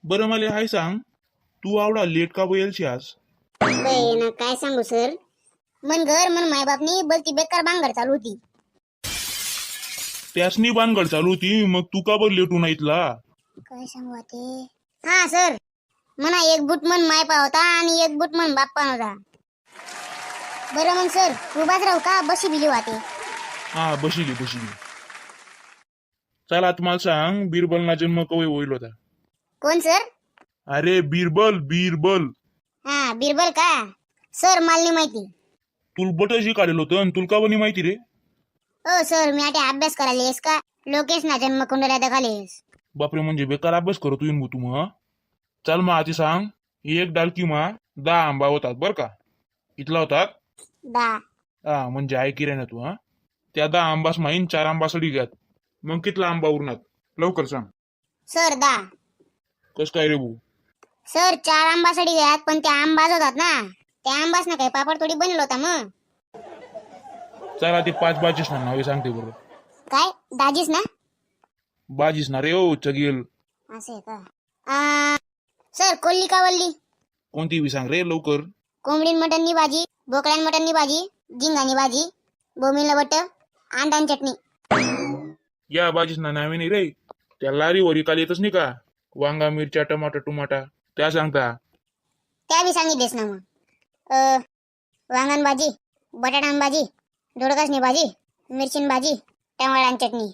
बरं मला हाय सांग, तू आवडा लेट का बोलशी आज? ना काय सांगू सर, मन घर मन मायबापनी बलती बेकार बांगर चालू होती. त्यासनी बानगड चालू होती, मग तू का बरं लेटू नाही इथला? काय सांगू ते. हा सर, म्हणा एक बुट मन मायपा होता आणि एक बुट मन बाप्पा होता. बरं मग सर उभाच राहू का बशी बिली वाटे? हा बशिली. चल आता मला सांग, बिरबलना जन्म कवी होईल होता? कोण सर? अरे बिरबल. हा बिरबल का? सर मला नाही माहिती. तुला बटशी काढेल होतं आणि तुला का बनी माहिती रे? ओ सर मी आता अभ्यास करायलेस का लोकेश ना जन्म कुंडल्या दाखवलेस? बापरे, म्हणजे बेकार अभ्यास करतो येईन तू मग. चल मग आधी सांग, एक डालकी मा 10 आंबा होतात बर का? इथला होतात दा हा, म्हणजे ऐकी रे ना तू. हा, त्या 10 आंबास माहीन 4 आंबा सडी घ्यात, मग कितला आंबा उरणार लवकर सांग. सर दा कस काय रे भाऊ? सर 4 आंबासाठी घ्यात, पण त्या आंबाच होतात ना, त्या आंबाच ना काही पापड थोडी बनलो होता मग. चला ते 5 बाजीस ना नावे सांगते बरोबर. काय दाजीस ना? बाजीस ना रे ओ चगेल. असे का? सर कोल्ली का वल्ली? कोणती बी सांग रे लवकर. कोंबडीन मटननी भाजी, बोकड्यान मटननी भाजी, झिंगानी भाजी, बोंबील बट्ट, अंडान चटणी. या बाजीस ना नावे नाही रे, त्या लारीवर विकायला येतच नाही का, वांगा मिरच्या टमाटा त्या सांगता. त्या बी सांगितलेस ना मग. वांगण भाजी, बटाटान भाजी, दोडकासनी भाजी, मिरचीन भाजी, टमाटान चटणी.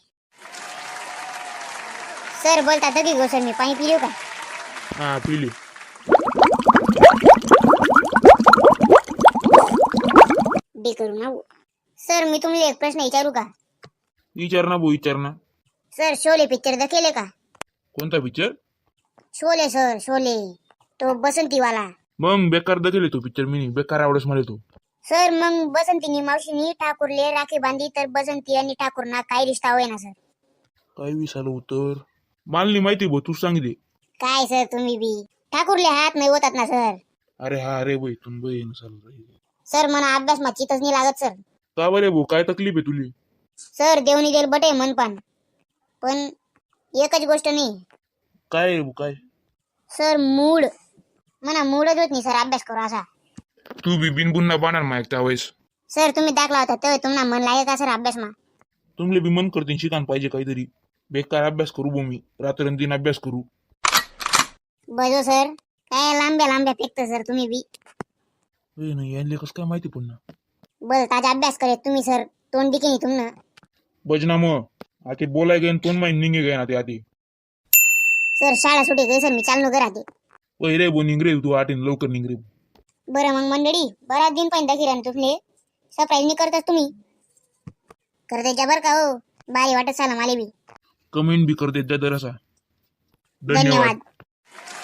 सर बोलता तर की गो सर मी पाणी पिलो का? हा पिली. बी करू ना. सर मी तुम्हाला एक प्रश्न विचारू का? विचार ना भाऊ विचार ना. सर शोले पिक्चर दाखवले का? कोणता पिक्चर? शोले सर शोले, तो बसंतीवाला. मग बेकार दाखवले तो पिक्चर, मी बेकार आवडस मला तो. सर मग बसंतीनी मावशीनी ठाकूरले राखी बांधी तर बसंती आणि ठाकूरना काय रिश्ता होय ना सर? काय विचारलं उत्तर मला नाही माहिती भाऊ, तू सांग दे. काय सर तुम्ही बी ठाकूरले हात नाही होतात ना सर? अरे हा रे भाई तुम भाई सर मना अभ्यास मा चितच नाही लागत सर. का बरे भाऊ, काय तकलीफ आहे तुली? सर देवनी देल बटे मन पण एकच गोष्ट नाही. काय रे भाऊ काय? सर मूड मना मूडच होत नाही सर अभ्यास करू असा. तू बी बिनबुन्ना बाणार माहिती त्यावेळेस. सर तुम्ही दाखला होता तर तुम्हाला मन लागे का सर अभ्यास मा? तुमले बी मन करते शिकान पाहिजे काहीतरी. बेकार अभ्यास करू भाऊ, मी रात्रंदिन अभ्यास करू. बजो सर काय लांब्या फेकता सर तुम्ही बी. नाही यांना कसं काय माहिती पुन्हा. बस ताजा अभ्यास करे तुम्ही सर तोंड दिके नाही तुमनं. बजना मग आधी बोलाय गेन तोंड माहिती निघे गए ना ते आधी. सर शाळा सुटे गई सर मी चाललो घरात. वय रे भाऊ निंगरे तू आठीन लवकर निंगरे. बरं मग मंडळी बराच दिन पण दाखिरा तुमले सरप्राईज नाही करतच तुम्ही. करते जबर का हो, भारी वाटत चाला माले बी. कमेंट बी करते त्या दरसा. धन्यवाद.